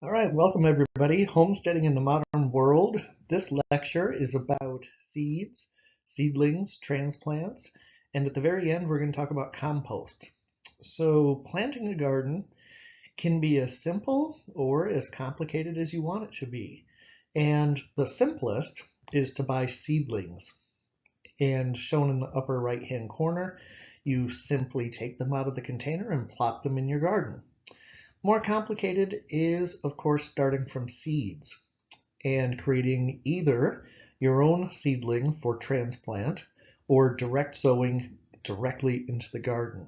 All right, welcome everybody. Homesteading in the Modern World. This lecture is about seeds, seedlings, transplants, and at the very end we're going to talk about compost. So planting a garden can be as simple or as complicated as you want it to be. And the simplest is to buy seedlings. And shown in the upper right hand corner, you simply take them out of the container and plop them in your garden. More complicated is, of course, starting from seeds and creating either your own seedling for transplant or direct sowing directly into the garden.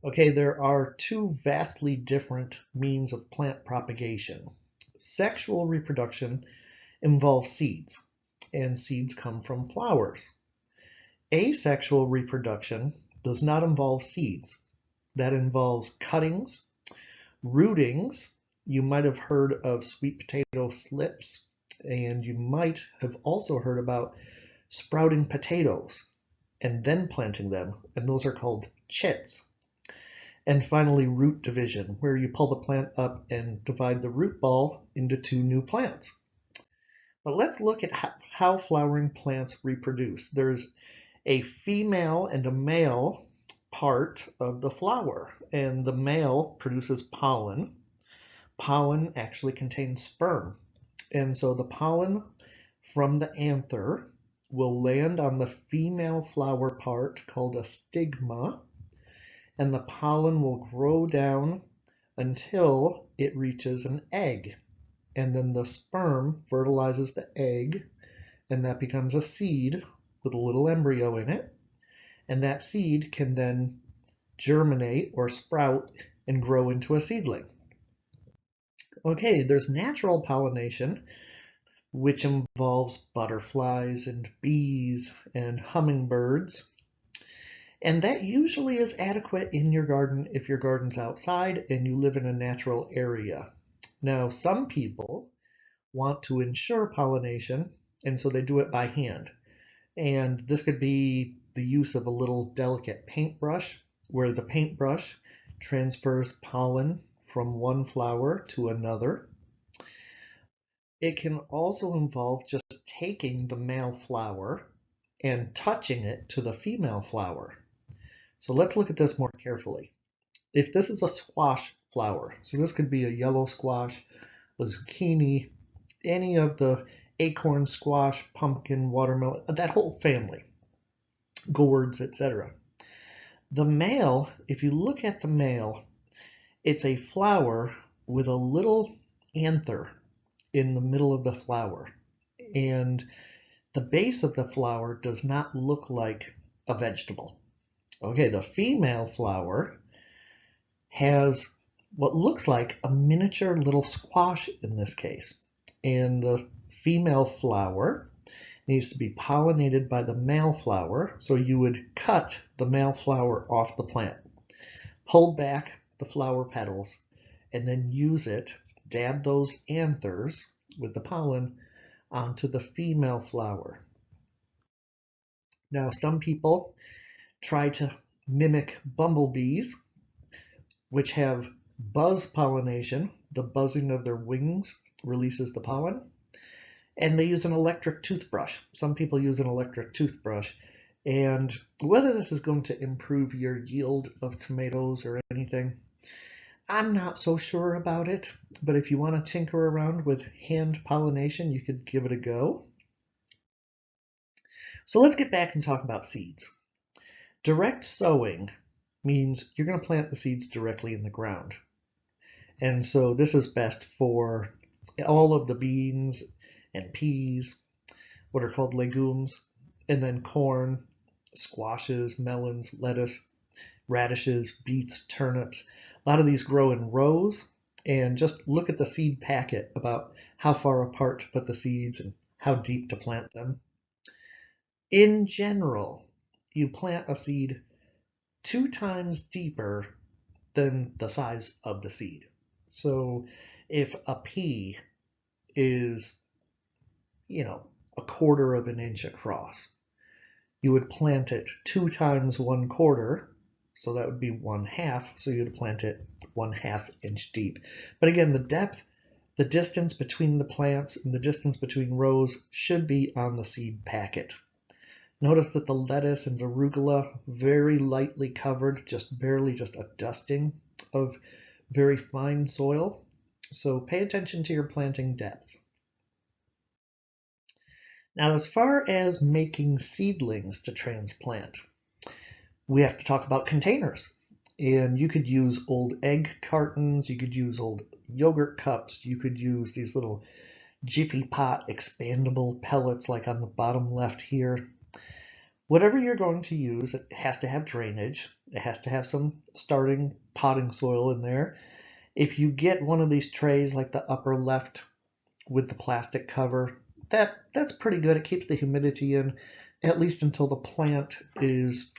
Okay, there are two vastly different means of plant propagation. Sexual reproduction involves seeds, and seeds come from flowers. Asexual reproduction does not involve seeds. That involves cuttings, rootings. You might have heard of sweet potato slips, and you might have also heard about sprouting potatoes and then planting them, and those are called chits. And finally, root division, where you pull the plant up and divide the root ball into two new plants. But let's look at how flowering plants reproduce. There's a female and a male part of the flower, and the male produces pollen. Pollen actually contains sperm, and so the pollen from the anther will land on the female flower part called a stigma, and the pollen will grow down until it reaches an egg, and then the sperm fertilizes the egg, and that becomes a seed with a little embryo in it, and that seed can then germinate or sprout and grow into a seedling. Okay, there's natural pollination, which involves butterflies and bees and hummingbirds. And that usually is adequate in your garden if your garden's outside and you live in a natural area. Now, some people want to ensure pollination, and so they do it by hand. And this could be the use of a little delicate paintbrush, where the paintbrush transfers pollen from one flower to another. It can also involve just taking the male flower and touching it to the female flower. So let's look at this more carefully. If this is a squash flower, so this could be a yellow squash, a zucchini, any of the acorn squash, pumpkin, watermelon, that whole family, gourds, etc. The male, if you look at the male, it's a flower with a little anther in the middle of the flower. And the base of the flower does not look like a vegetable. Okay, the female flower has what looks like a miniature little squash in this case. And the female flower needs to be pollinated by the male flower. So you would cut the male flower off the plant, pull back the flower petals, and then use it, dab those anthers with the pollen onto the female flower. Now, some people try to mimic bumblebees, which have buzz pollination. The buzzing of their wings releases the pollen. And they use an electric toothbrush. Some people use an electric toothbrush. And whether this is going to improve your yield of tomatoes or anything, I'm not so sure about it. But if you want to tinker around with hand pollination, you could give it a go. So let's get back and talk about seeds. Direct sowing means you're going to plant the seeds directly in the ground. And so this is best for all of the beans and peas, what are called legumes, and then corn, squashes, melons, lettuce, radishes, beets, turnips. A lot of these grow in rows, and just look at the seed packet about how far apart to put the seeds and how deep to plant them. In general, you plant a seed 2 times deeper than the size of the seed. So if a pea is, a 1/4 of an inch across, you would plant it 2 times 1/4, so that would be 1/2, so you'd plant it 1/2 inch deep. But again, the depth, the distance between the plants and the distance between rows should be on the seed packet. Notice that the lettuce and arugula very lightly covered, just barely just a dusting of very fine soil. So pay attention to your planting depth. Now, as far as making seedlings to transplant, we have to talk about containers. And you could use old egg cartons, you could use old yogurt cups, you could use these little Jiffy Pot expandable pellets like on the bottom left here. Whatever you're going to use, it has to have drainage. It has to have some starting potting soil in there. If you get one of these trays like the upper left with the plastic cover, that's pretty good. It keeps the humidity in at least until the plant is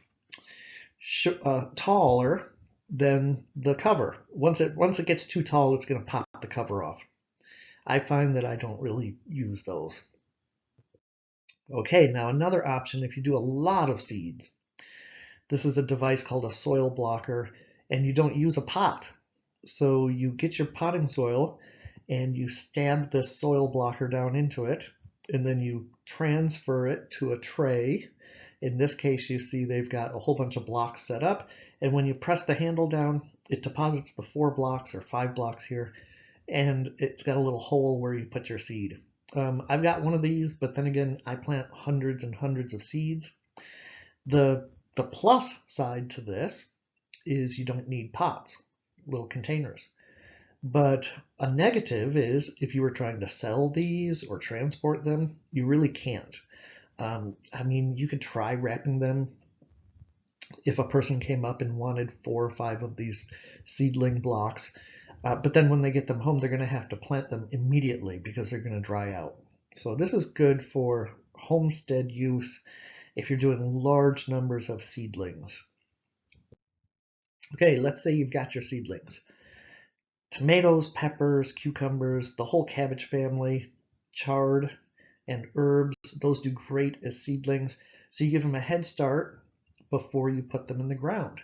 taller than the cover. Once it gets too tall, it's going to pop the cover off. I find that I don't really use those. Okay, now another option if you do a lot of seeds. This is a device called a soil blocker, and you don't use a pot. So you get your potting soil and you stab the soil blocker down into it, and then you transfer it to a tray. In this case, you see they've got a whole bunch of blocks set up, and when you press the handle down, it deposits the 4 blocks or 5 blocks here, and it's got a little hole where you put your seed. I've got one of these, but then again, I plant hundreds and hundreds of seeds. The plus side to this is you don't need pots, little containers. But a negative is if you were trying to sell these or transport them, you really can't. I mean, you could try wrapping them if a person came up and wanted 4 or 5 of these seedling blocks. But then when they get them home, they're going to have to plant them immediately because they're going to dry out. So this is good for homestead use if you're doing large numbers of seedlings. Okay, let's say you've got your seedlings. Tomatoes, peppers, cucumbers, the whole cabbage family, chard, and herbs, those do great as seedlings. So you give them a head start before you put them in the ground.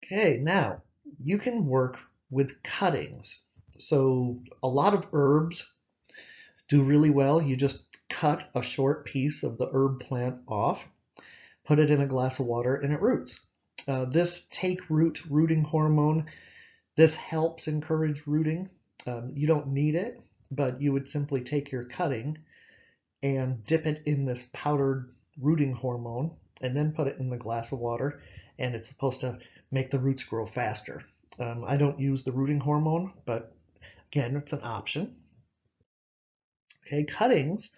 Okay, now you can work with cuttings. So a lot of herbs do really well. You just cut a short piece of the herb plant off, put it in a glass of water, and it roots. This take root rooting hormone, this helps encourage rooting. You don't need it, but you would simply take your cutting and dip it in this powdered rooting hormone and then put it in the glass of water, and it's supposed to make the roots grow faster. I don't use the rooting hormone, but again, it's an option. Okay, cuttings.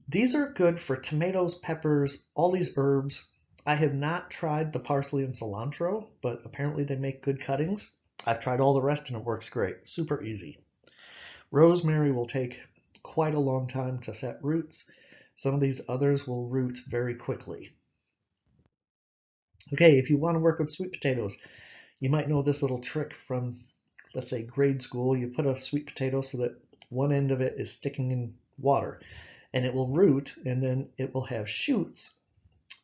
These are good for tomatoes, peppers, all these herbs. I have not tried the parsley and cilantro, but apparently they make good cuttings. I've tried all the rest and it works great. Super easy. Rosemary will take quite a long time to set roots. Some of these others will root very quickly. Okay, if you want to work with sweet potatoes, you might know this little trick from, let's say, grade school. You put a sweet potato so that one end of it is sticking in water, and it will root, and then it will have shoots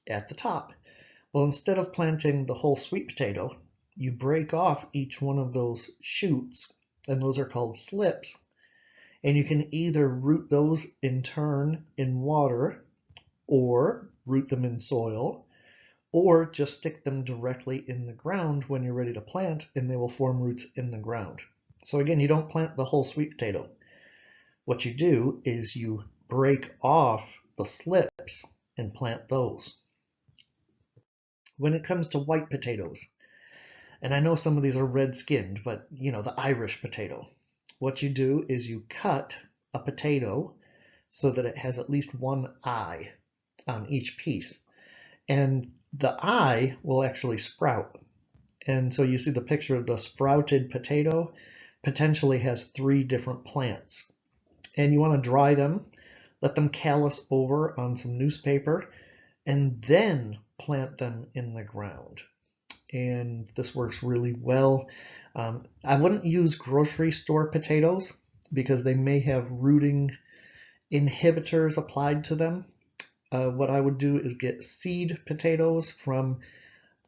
at the top. Well, instead of planting the whole sweet potato, you break off each one of those shoots, and those are called slips. And you can either root those in turn in water, or root them in soil, or just stick them directly in the ground when you're ready to plant, and they will form roots in the ground. So again, you don't plant the whole sweet potato. What you do is you break off the slips and plant those. When it comes to white potatoes, and I know some of these are red-skinned, but you know, the Irish potato, what you do is you cut a potato so that it has at least one eye on each piece. And the eye will actually sprout. And so you see the picture of the sprouted potato potentially has 3 different plants. And you want to dry them, let them callus over on some newspaper, and then plant them in the ground. And this works really well. I wouldn't use grocery store potatoes because they may have rooting inhibitors applied to them. What I would do is get seed potatoes from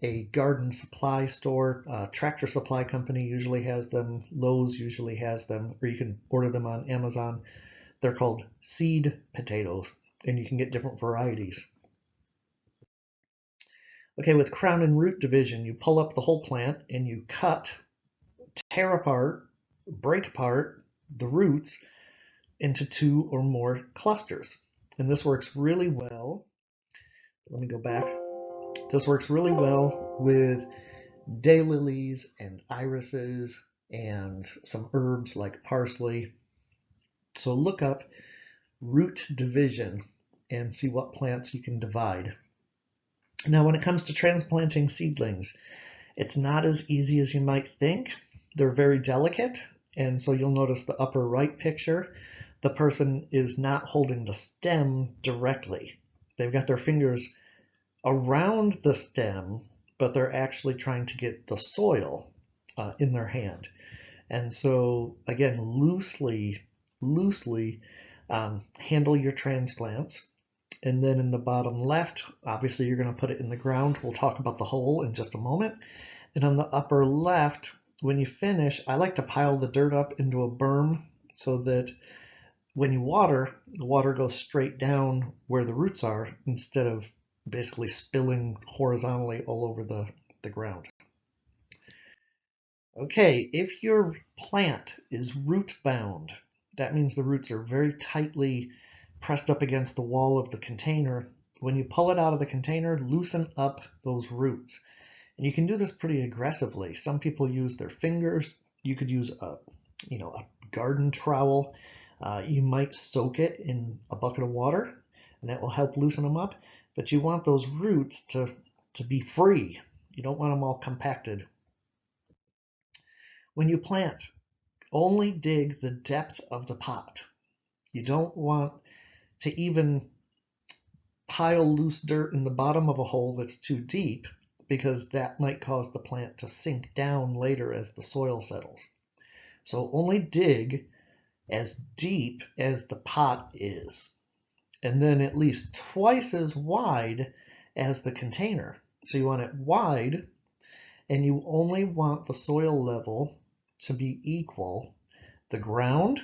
a garden supply store. Tractor Supply Company usually has them. Lowe's usually has them, or you can order them on Amazon. They're called seed potatoes, and you can get different varieties. Okay, with crown and root division, you pull up the whole plant and you cut, tear apart, break apart the roots into 2 or more clusters. And this works really well. Let me go back. This works really well with daylilies and irises and some herbs like parsley. So look up root division and see what plants you can divide. Now, when it comes to transplanting seedlings, it's not as easy as you might think. They're very delicate, and so you'll notice the upper right picture, the person is not holding the stem directly. They've got their fingers around the stem, but they're actually trying to get the soil in their hand. And so, again, loosely handle your transplants. And then in the bottom left, obviously you're going to put it in the ground. We'll talk about the hole in just a moment. And on the upper left, when you finish, I like to pile the dirt up into a berm so that when you water, the water goes straight down where the roots are instead of basically spilling horizontally all over the ground. Okay, if your plant is root bound, that means the roots are very tightly pressed up against the wall of the container. When you pull it out of the container, loosen up those roots. And you can do this pretty aggressively. Some people use their fingers. You could use a garden trowel. You might soak it in a bucket of water, and that will help loosen them up. But you want those roots to be free. You don't want them all compacted. When you plant, only dig the depth of the pot. You don't want to even pile loose dirt in the bottom of a hole that's too deep, because that might cause the plant to sink down later as the soil settles. So only dig as deep as the pot is, and then at least twice as wide as the container. So you want it wide, and you only want the soil level to be equal. The ground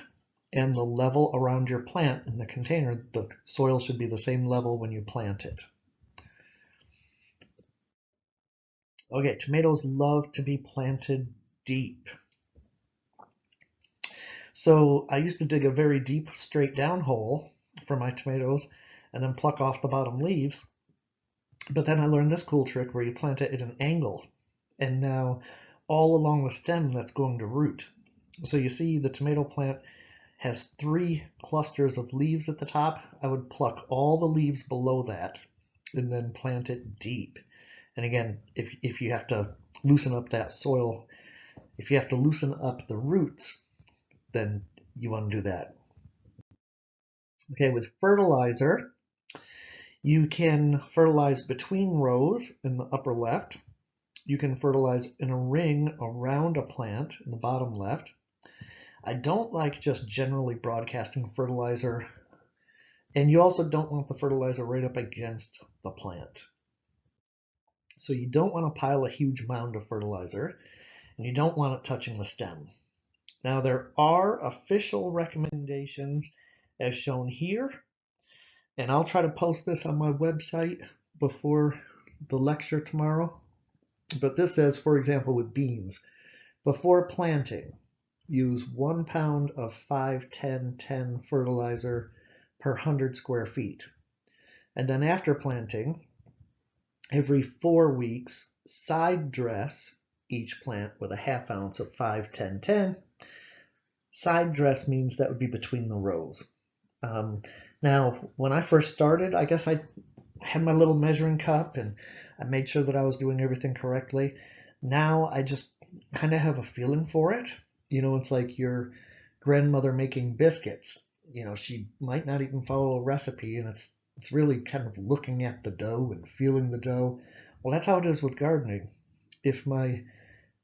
and the level around your plant in the container, the soil should be the same level when you plant it. Okay, tomatoes love to be planted deep. So I used to dig a very deep straight down hole for my tomatoes and then pluck off the bottom leaves. But then I learned this cool trick where you plant it at an angle, and now all along the stem that's going to root. So you see the tomato plant has 3 clusters of leaves at the top. I would pluck all the leaves below that and then plant it deep. And again, if you have to loosen up that soil, if you have to loosen up the roots, then you want to do that. Okay, with fertilizer, you can fertilize between rows in the upper left. You can fertilize in a ring around a plant in the bottom left. I don't like just generally broadcasting fertilizer, and you also don't want the fertilizer right up against the plant. So you don't want to pile a huge mound of fertilizer, and you don't want it touching the stem. Now there are official recommendations as shown here, and I'll try to post this on my website before the lecture tomorrow. But this says, for example, with beans, before planting, use 1 pound of 5-10-10 fertilizer per 100 square feet. And then after planting, every 4 weeks, side dress each plant with a 1/2 ounce of 5-10-10. Side dress means that would be between the rows. Now, when I first started, I guess I had my little measuring cup and I made sure that I was doing everything correctly. Now I just kind of have a feeling for it. It's like your grandmother making biscuits. She might not even follow a recipe, and it's really kind of looking at the dough and feeling the dough. Well, that's how it is with gardening. If my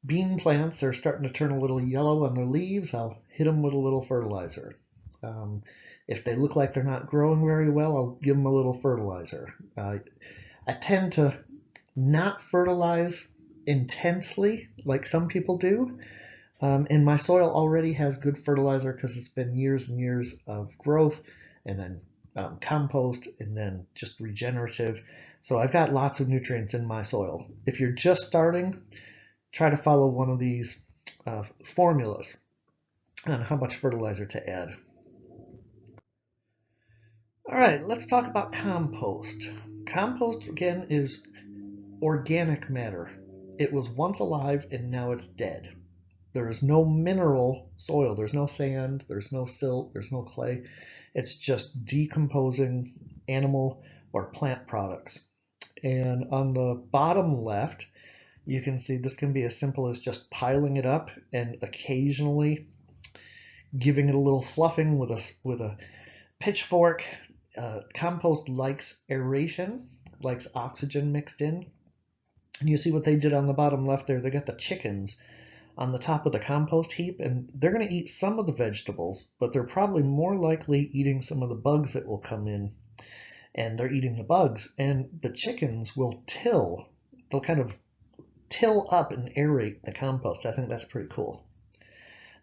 bean plants are starting to turn a little yellow on their leaves, I'll hit them with a little fertilizer. If they look like they're not growing very well, I'll give them a little fertilizer. I tend to not fertilize intensely like some people do. And my soil already has good fertilizer because it's been years and years of growth and then compost and then just regenerative. So I've got lots of nutrients in my soil. If you're just starting, try to follow one of these formulas on how much fertilizer to add. All right, let's talk about compost. Compost, again, is organic matter. It was once alive and now it's dead. There is no mineral soil. There's no sand. There's no silt. There's no clay. It's just decomposing animal or plant products. And on the bottom left, you can see this can be as simple as just piling it up and occasionally giving it a little fluffing with a pitchfork. Compost likes aeration, likes oxygen mixed in. And you see what they did on the bottom left there. They got the chickens on the top of the compost heap, and they're going to eat some of the vegetables, but they're probably more likely eating some of the bugs that will come in. And they're eating the bugs, and the chickens will they'll kind of till up and aerate the compost. I think that's pretty cool.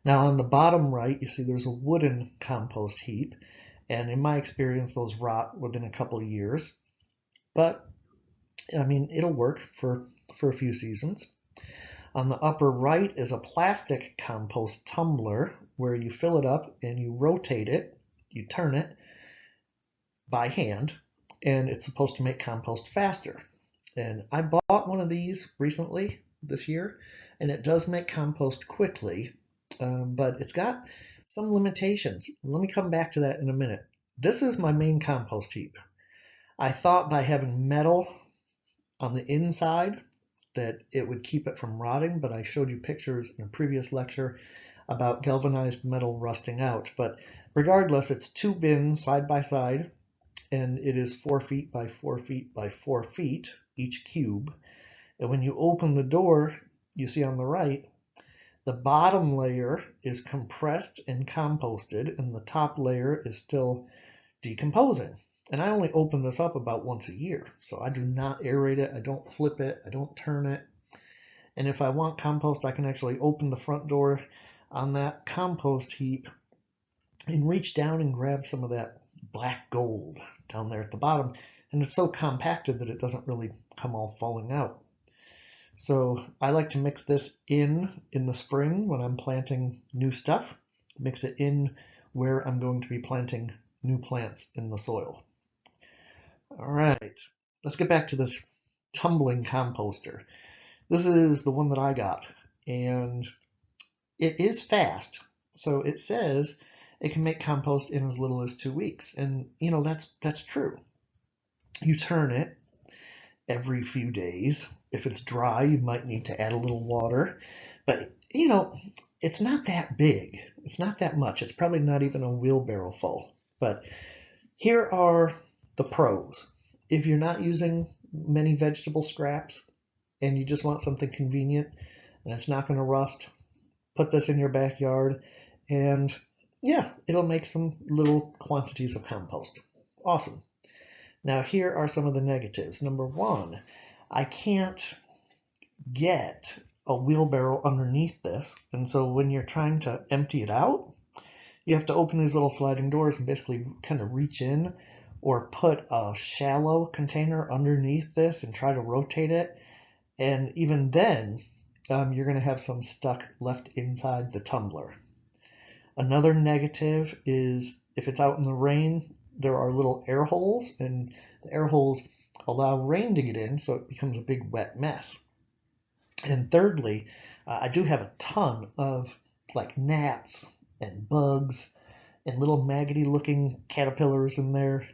Now on the bottom right, you see there's a wooden compost heap, and in my experience, those rot within a couple of years. But I mean, it'll work for a few seasons. On the upper right is a plastic compost tumbler where you fill it up and you rotate it, you turn it by hand, and it's supposed to make compost faster. And I bought one of these recently this year, and it does make compost quickly, but it's got some limitations. Let me come back to that in a minute. This is my main compost heap. I thought by having metal on the inside that it would keep it from rotting, but I showed you pictures in a previous lecture about galvanized metal rusting out. But regardless, it's 2 bins side by side, and it is 4 feet by 4 feet by 4 feet, each cube. And when you open the door, you see on the right, the bottom layer is compressed and composted, and the top layer is still decomposing. And I only open this up about once a year, so I do not aerate it, I don't flip it, I don't turn it. And if I want compost, I can actually open the front door on that compost heap and reach down and grab some of that black gold down there at the bottom. And it's so compacted that it doesn't really come all falling out. So I like to mix this in the spring when I'm planting new stuff, mix it in where I'm going to be planting new plants in the soil. All right, let's get back to this tumbling composter. This is the one that I got, and it is fast. So it says it can make compost in as little as 2 weeks, and you know that's true. You turn it every few days. If it's dry, you might need to add a little water, but you know it's not that big. It's not that much. It's probably not even a wheelbarrow full. But here are the pros. If you're not using many vegetable scraps and you just want something convenient and it's not going to rust, put this in your backyard and yeah, it'll make some little quantities of compost. Awesome. Now here are some of the negatives. Number 1, I can't get a wheelbarrow underneath this, and so when you're trying to empty it out, you have to open these little sliding doors and basically kind of reach in or put a shallow container underneath this and try to rotate it. And even then, you're going to have some stuck left inside the tumbler. Another negative is if it's out in the rain, there are little air holes, and the air holes allow rain to get in, so it becomes a big wet mess. And thirdly, I do have a ton of like gnats and bugs and little maggoty looking caterpillars in there.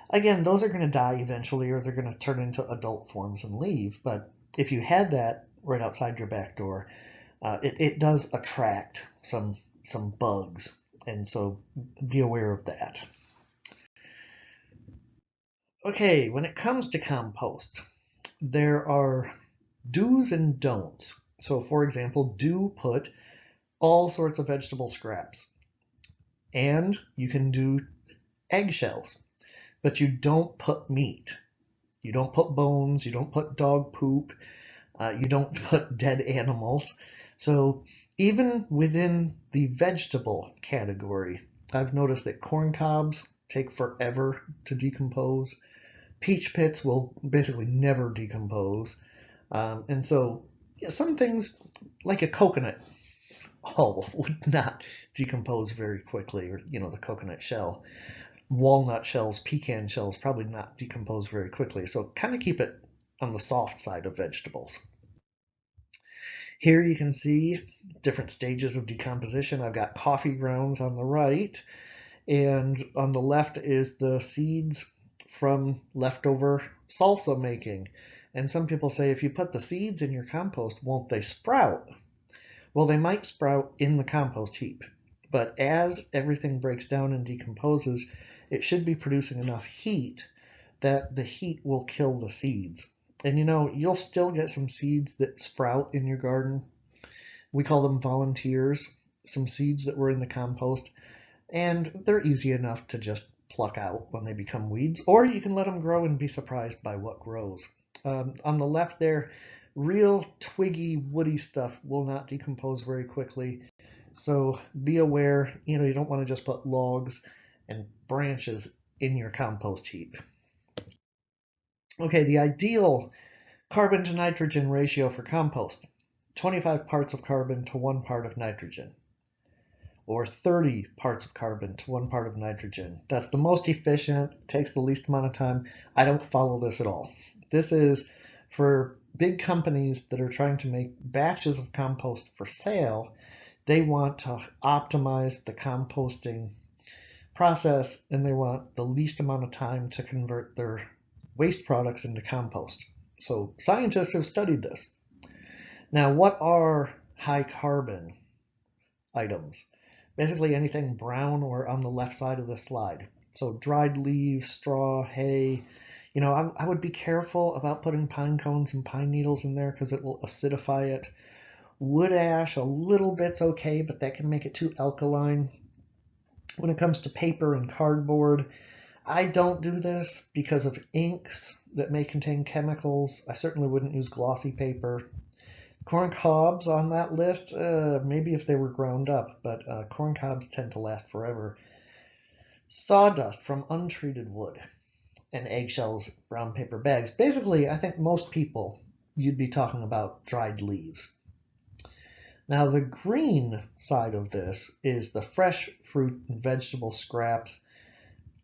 Again, those are going to die eventually, or they're going to turn into adult forms and leave. But if you had that right outside your back door, it does attract some bugs, and so be aware of that. Okay, when it comes to compost, there are do's and don'ts. So for example, do put all sorts of vegetable scraps, and you can do eggshells, but you don't put meat. You don't put bones, you don't put dog poop, you don't put dead animals. So even within the vegetable category, I've noticed that corn cobs take forever to decompose. Peach pits will basically never decompose. And so yeah, some things like a coconut hull would not decompose very quickly, or the coconut shell. Walnut shells, pecan shells probably not decompose very quickly. So kind of keep it on the soft side of vegetables. Here you can see different stages of decomposition. I've got coffee grounds on the right, and on the left is the seeds from leftover salsa making. And some people say, if you put the seeds in your compost, won't they sprout? Well, they might sprout in the compost heap, but as everything breaks down and decomposes, it should be producing enough heat that the heat will kill the seeds. And you'll still get some seeds that sprout in your garden. We call them volunteers, some seeds that were in the compost, and they're easy enough to just pluck out when they become weeds, or you can let them grow and be surprised by what grows. On the left there, real twiggy, woody stuff will not decompose very quickly. So be aware, you don't want to just put logs and branches in your compost heap. Okay, the ideal carbon to nitrogen ratio for compost, 25 parts of carbon to 1 part of nitrogen, or 30 parts of carbon to 1 part of nitrogen. That's the most efficient, takes the least amount of time. I don't follow this at all. This is for big companies that are trying to make batches of compost for sale. They want to optimize the composting process, and they want the least amount of time to convert their waste products into compost. So scientists have studied this. Now, what are high carbon items? Basically anything brown or on the left side of the slide. So dried leaves, straw, hay. I would be careful about putting pine cones and pine needles in there because it will acidify it. Wood ash, a little bit's okay, but that can make it too alkaline. When it comes to paper and cardboard, I don't do this because of inks that may contain chemicals. I certainly wouldn't use glossy paper. Corn cobs on that list, maybe if they were ground up, but corn cobs tend to last forever. Sawdust from untreated wood and eggshells, brown paper bags. Basically, I think most people, you'd be talking about dried leaves. Now, the green side of this is the fresh fruit and vegetable scraps,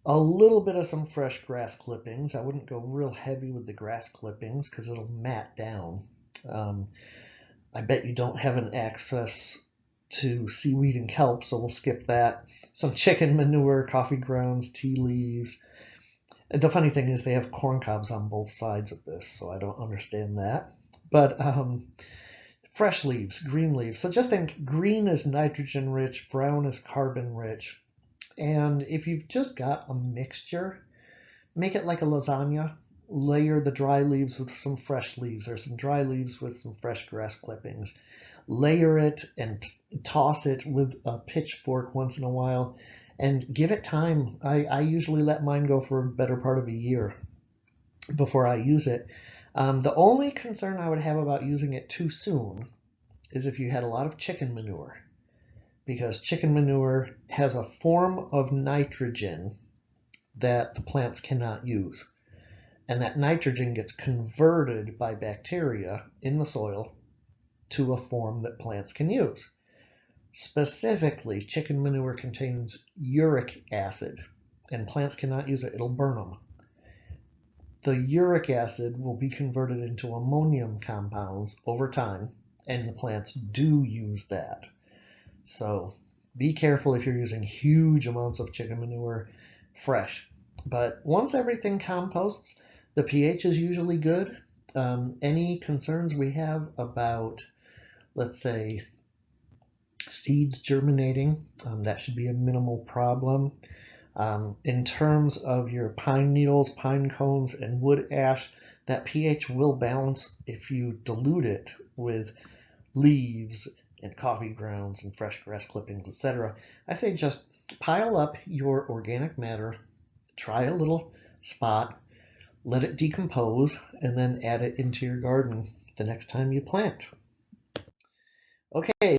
a little bit of some fresh grass clippings. I wouldn't go real heavy with the grass clippings because it'll mat down. I bet you don't have an access to seaweed and kelp, so we'll skip that. Some chicken manure, coffee grounds, tea leaves. The funny thing is they have corn cobs on both sides of this, so I don't understand that. But fresh leaves, green leaves. So just think green is nitrogen rich, brown is carbon rich. And if you've just got a mixture, make it like a lasagna. Layer the dry leaves with some fresh leaves, or some dry leaves with some fresh grass clippings. Layer it and toss it with a pitchfork once in a while and give it time. I usually let mine go for a better part of a year before I use it. The only concern I would have about using it too soon is if you had a lot of chicken manure, because chicken manure has a form of nitrogen that the plants cannot use. And that nitrogen gets converted by bacteria in the soil to a form that plants can use. Specifically, chicken manure contains uric acid, and plants cannot use it. It'll burn them. The uric acid will be converted into ammonium compounds over time, and the plants do use that. So be careful if you're using huge amounts of chicken manure fresh. But once everything composts, the pH is usually good. Any concerns we have about, let's say, seeds germinating, that should be a minimal problem. In terms of your pine needles, pine cones, and wood ash, that pH will balance if you dilute it with leaves and coffee grounds and fresh grass clippings, etc. I say just pile up your organic matter, try a little spot, let it decompose, and then add it into your garden the next time you plant. Okay,